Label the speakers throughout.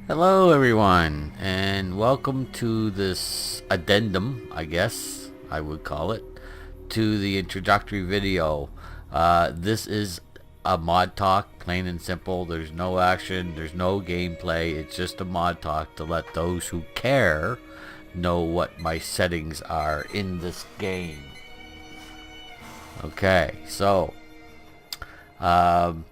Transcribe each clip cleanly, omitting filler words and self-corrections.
Speaker 1: Hello everyone, and welcome to this addendum, I guess I would call it, to the introductory video. This is a mod talk, plain and simple. There's no action, there's no gameplay, it's just a mod talk to let those who care know what my settings are in this game. Okay, so, um,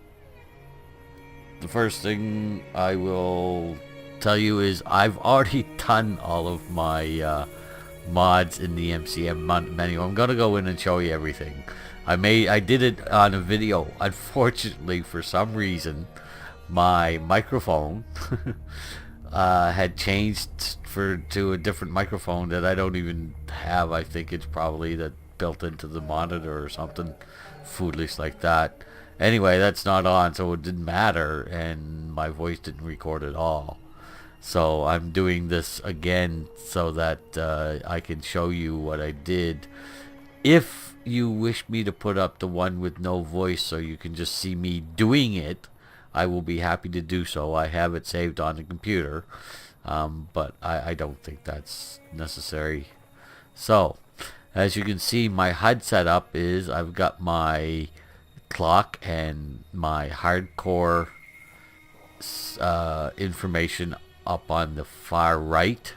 Speaker 1: the first thing I will tell you is I've already done all of my mods in the MCM menu. I'm gonna go in and show you everything. I did it on a video. Unfortunately, for some reason, my microphone had changed to a different microphone that I don't even have. I think it's probably that built into the monitor or something foolish like that. Anyway, that's not on, so it didn't matter, and my voice didn't record at all. So I'm doing this again so that I can show you what I did. If you wish me to put up the one with no voice so you can just see me doing it, I will be happy to do so. I have it saved on the computer, but I don't think that's necessary. So, as you can see, my HUD setup is I've got my clock and my hardcore information up on the far right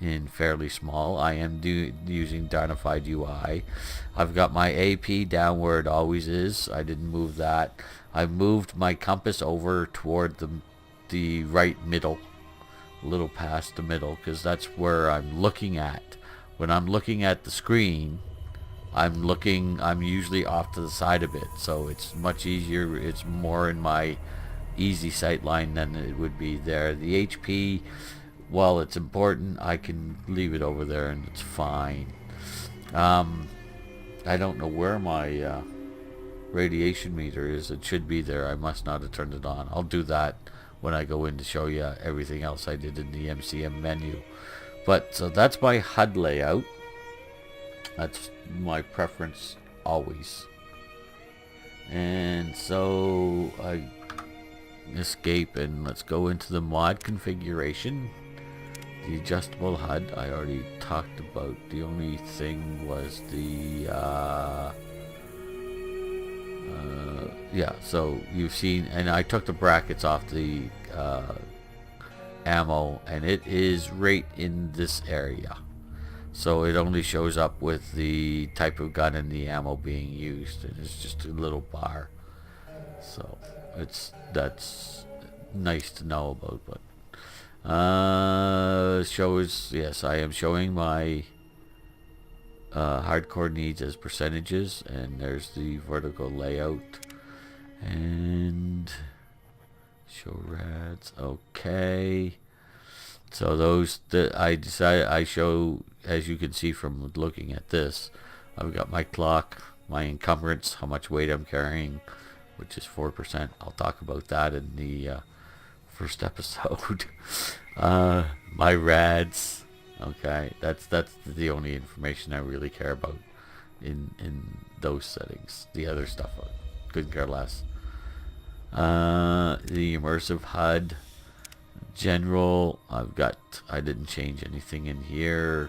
Speaker 1: in fairly small. I am using Darnified UI. I've got my AP down where it always is. I didn't move that. I moved my compass over toward the right middle, a little past the middle, because that's where I'm looking at. When I'm looking at the screen, I'm usually off to the side of it, so it's much easier. It's more in my easy sight line than it would be there. The HP, while it's important, I can leave it over there and it's fine. I don't know where my radiation meter is. It should be there. I must not have turned it on. I'll do that when I go in to show you everything else I did in the MCM menu. But so that's my HUD layout. That's my preference always. And so I escape and let's go into the mod configuration. The adjustable HUD I already talked about. The only thing was the yeah, so you've seen, and I took the brackets off the ammo, and it is right in this area. So it only shows up with the type of gun and the ammo being used, and it's just a little bar. So that's nice to know about. But shows, yes, I am showing my hardcore needs as percentages, and there's the vertical layout, and show rads. Okay, so those that I decided I show, as you can see from looking at this, I've got my clock, my encumbrance, how much weight I'm carrying, which is 4%. I'll talk about that in the first episode. My rads. Okay, that's the only information I really care about in those settings. The other stuff I couldn't care less. The immersive HUD. General, I didn't change anything in here.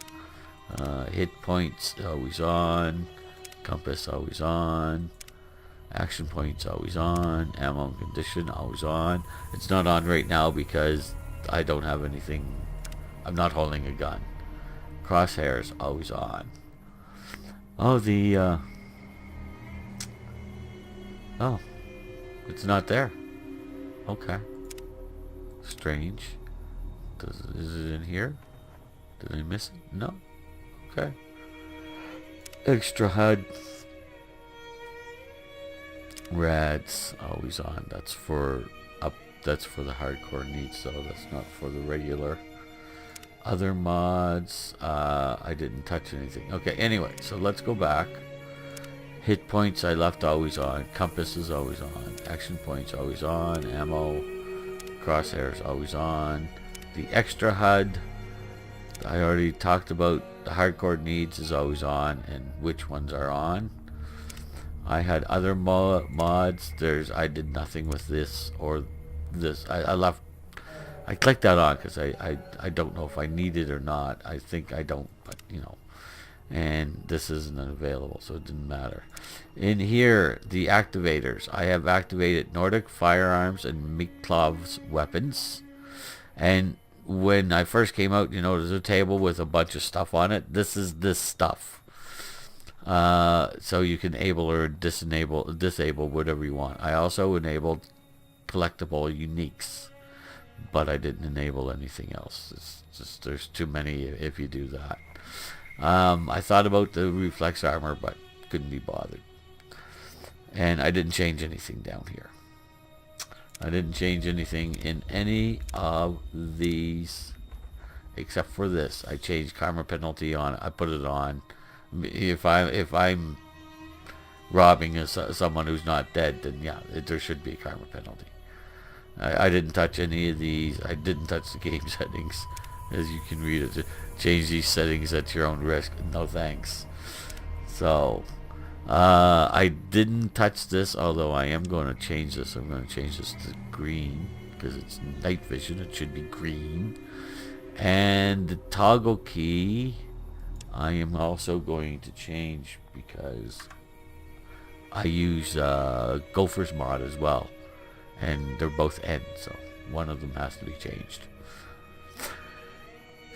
Speaker 1: Hit points always on. Compass always on. Action points always on. Ammo and condition always on. It's not on right now because I don't have anything. I'm not holding a gun. Crosshairs always on. Oh, oh, it's not there. Okay. Strange. Is it in here? Did I miss it? No. Okay. Extra HUD. Rads always on. That's for the hardcore needs, so that's not for the regular. Other mods, I didn't touch anything. Okay, anyway, so let's go back. Hit points I left always on. Compass is always on. Action points always on. Ammo, crosshairs always on. The extra HUD, I already talked about. The hardcore needs is always on, and which ones are on. I had other mods. I did nothing with this or this. I left I clicked that on because I don't know if I need it or not. I think I don't, but you know. And this isn't available, so it didn't matter. In here, the activators. I have activated Nordic firearms and Miklov's weapons. And when I first came out, you know, there's a table with a bunch of stuff on it. This is this stuff. So you can enable or disable whatever you want. I also enabled collectible uniques, but I didn't enable anything else. It's just there's too many if you do that. I thought about the reflex armor, but couldn't be bothered. And I didn't change anything down here. I didn't change anything in any of these except for this. I changed karma penalty on it. I put it on. If I'm robbing someone who's not dead, then yeah, there should be a karma penalty. I didn't touch any of these. I didn't touch the game settings. As you can read it, change these settings at your own risk. No thanks. So I didn't touch this, although I am going to change this. I'm going to change this to green because it's night vision. It should be green. And the toggle key I am also going to change because I use Gopher's mod as well, and they're both N, so one of them has to be changed.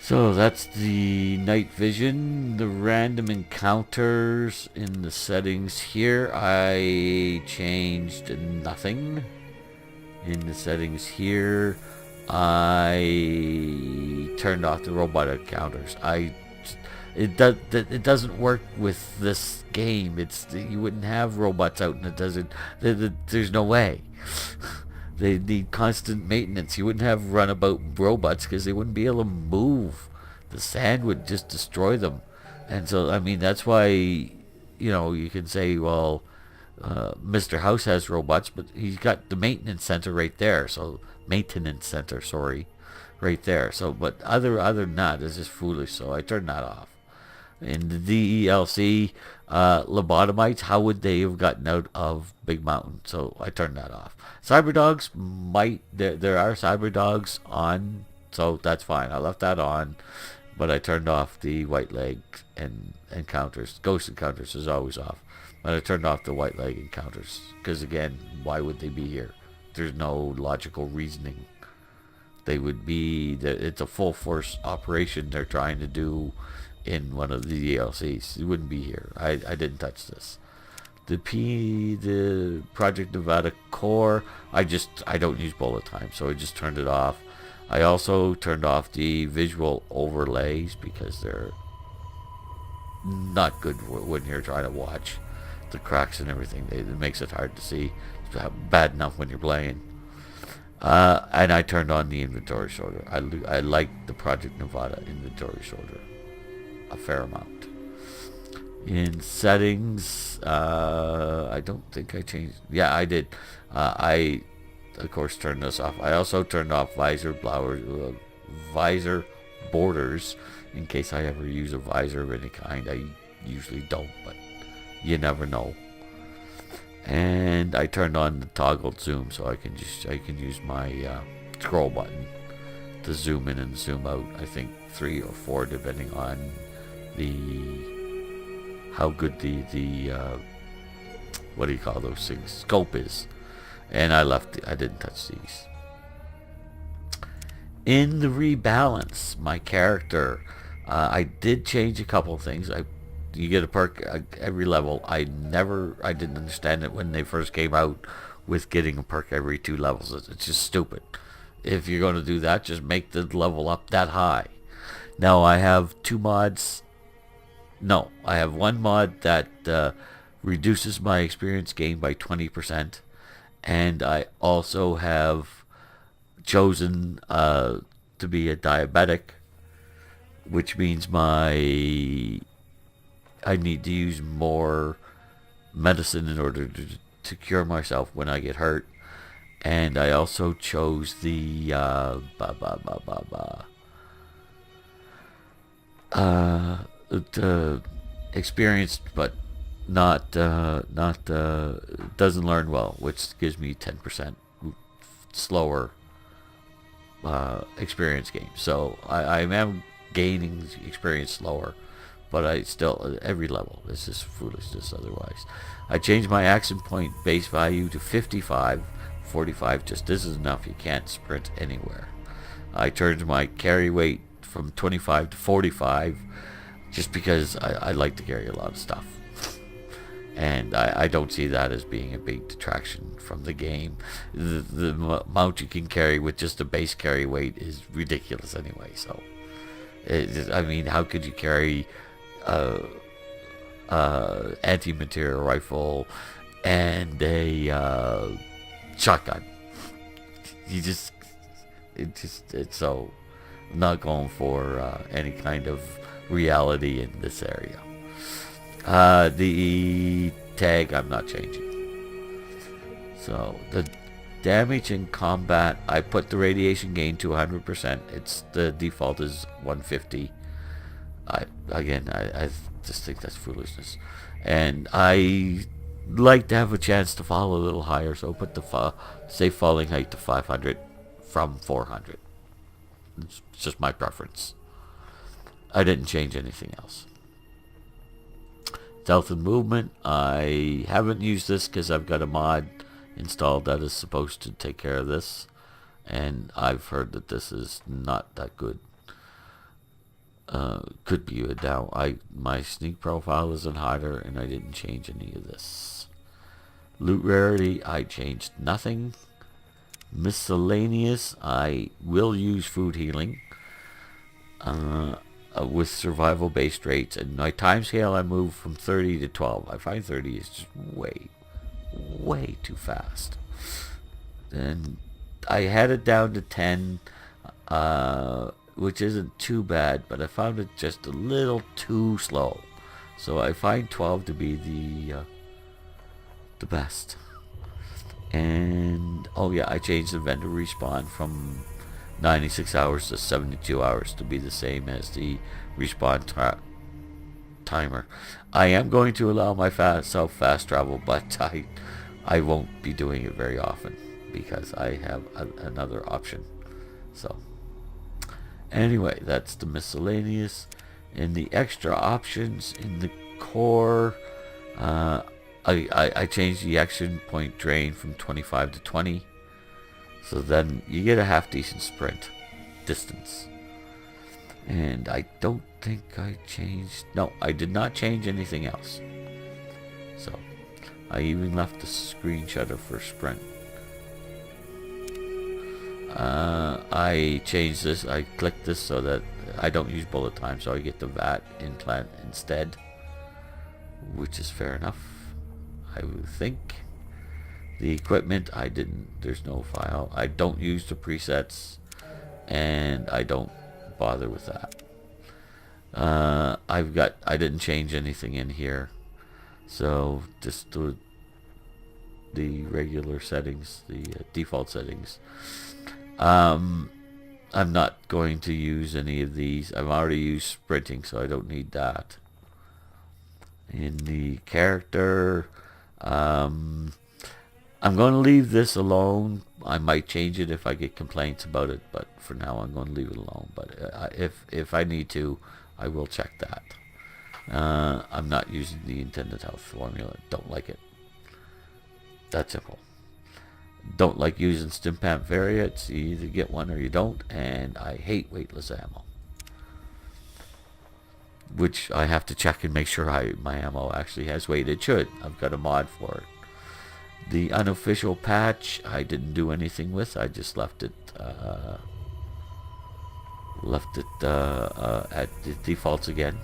Speaker 1: So that's the night vision. The random encounters in the settings here, I changed nothing. In the settings here, I turned off the robot encounters. It doesn't work with this game. You wouldn't have robots out in the desert. There's no way. They need constant maintenance. You wouldn't have runabout robots because they wouldn't be able to move. The sand would just destroy them. And so, I mean, that's why, you know, you can say, well, Mr. House has robots, but he's got the maintenance center right there. So, right there. So, but other than that, it's just foolish. So I turned that off. In the DLC, lobotomites, how would they have gotten out of Big Mountain? So I turned that off. Cyberdogs might, there are cyberdogs on, so that's fine. I left that on, but I turned off the white leg and encounters. Ghost encounters is always off, but I turned off the white leg encounters because, again, why would they be here? There's no logical reasoning. They would be, it's a full force operation they're trying to do in one of the DLCs. It wouldn't be here. I didn't touch this. The Project Nevada core, I don't use bullet time, so I just turned it off. I also turned off the visual overlays because they're not good when you're trying to watch the cracks and everything. It makes it hard to see. It's bad enough when you're playing. And I turned on the inventory sorter. I like the Project Nevada inventory sorter a fair amount. In settings, I don't think I changed. Yeah, I did. I, of course, turned this off. I also turned off visor borders in case I ever use a visor of any kind. I usually don't, but you never know. And I turned on the toggled zoom, so I can use my scroll button to zoom in and zoom out. I think 3 or 4, depending on how good the what do you call those things, scope is. And I didn't touch these. In the rebalance, my character, I did change a couple of things. You get a perk every level. I didn't understand it when they first came out with getting a perk every 2 levels. It's just stupid. If you're going to do that, just make the level up that high. Now I have 2 mods. No, I have 1 mod that reduces my experience gain by 20%, and I also have chosen to be a diabetic, which means I need to use more medicine in order to cure myself when I get hurt. And I also chose the experienced but not doesn't learn well, which gives me 10% slower experience games. So I am gaining experience slower, but I still, every level, it's just foolishness otherwise. I changed my action point base value to 55. 45 just isn't enough. You can't sprint anywhere. I turned my carry weight from 25 to 45 just because I like to carry a lot of stuff. And I don't see that as being a big detraction from the game. The amount you can carry with just a base carry weight is ridiculous anyway. So, I mean, how could you carry anti-material rifle and a shotgun? It's so, I'm not going for any kind of reality in this area. The tag I'm not changing. So the damage in combat, I put the radiation gain to 100%. It's the default is 150. I just think that's foolishness, and I like to have a chance to fall a little higher, so put the safe falling height to 500 from 400. It's just my preference. I didn't change anything else. Stealth and movement, I haven't used this because I've got a mod installed that is supposed to take care of this, and I've heard that this is not that good. Could be a down. My sneak profile isn't higher, and I didn't change any of this. Loot rarity, I changed nothing. Miscellaneous, I will use food healing with survival based rates, and my time scale I moved from 30 to 12. I find 30 is just way too fast, and I had it down to 10, which isn't too bad, but I found it just a little too slow. So I find 12 to be the best. And oh yeah, I changed the vendor respawn from 96 hours to 72 hours to be the same as the respawn timer. I am going to allow my fast travel, but I won't be doing it very often because I have another option. So anyway, that's the miscellaneous. In the extra options in the core, I changed the action point drain from 25 to 20. So then you get a half decent sprint distance. And I don't think I changed... No, I did not change anything else. So I even left the screen shutter for sprint. I changed this. I clicked this so that I don't use bullet time, so I get the VAT implant instead, which is fair enough, I would think. The equipment, I didn't, there's no file. I don't use the presets, and I don't bother with that. I didn't change anything in here, so just the regular settings, the default settings. I'm not going to use any of these. I've already used sprinting, so I don't need that. In the character, I'm going to leave this alone. I might change it if I get complaints about it, but for now I'm going to leave it alone. But if I need to, I will check that. I'm not using the intended health formula. Don't like it. That's simple. Don't like using Stimpamp variants. You either get one or you don't, and I hate weightless ammo, which I have to check and make sure my ammo actually has weight. It should. I've got a mod for it. The unofficial patch, I didn't do anything with. I just left it at the defaults again.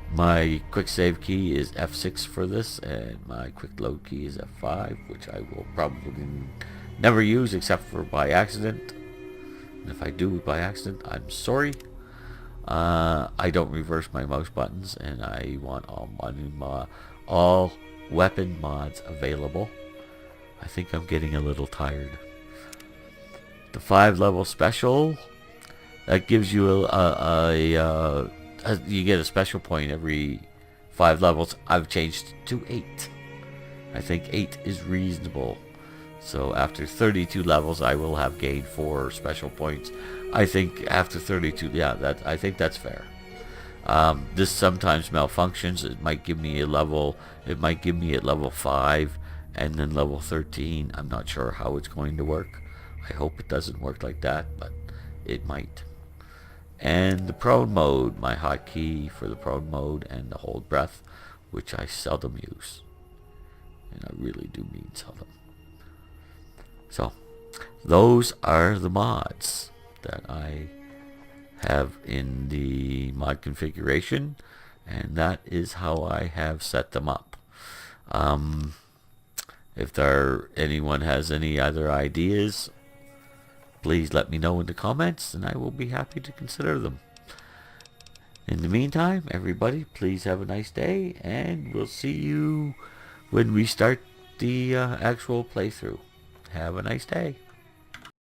Speaker 1: My quick save key is F6 for this, and my quick load key is F5, which I will probably never use except for by accident. And if I do by accident, I'm sorry. I don't reverse my mouse buttons, and I want all weapon mods available. I think I'm getting a little tired. The 5-level special, that gives you you get a special point every 5 levels. I've changed to 8. I think 8 is reasonable. So after 32 levels, I will have gained 4 special points. I think after 32, yeah, I think that's fair. This sometimes malfunctions. It might give me a level. It might give me at level 5 and then level 13. I'm not sure how it's going to work. I hope it doesn't work like that, but it might. And the prone mode, my hotkey for the prone mode and the hold breath, which I seldom use. And I really do mean seldom. So, those are the mods that I have in the mod configuration, and that is how I have set them up. If anyone has any other ideas, please let me know in the comments, and I will be happy to consider them. In the meantime, everybody, please have a nice day, and we'll see you when we start the actual playthrough. Have a nice day.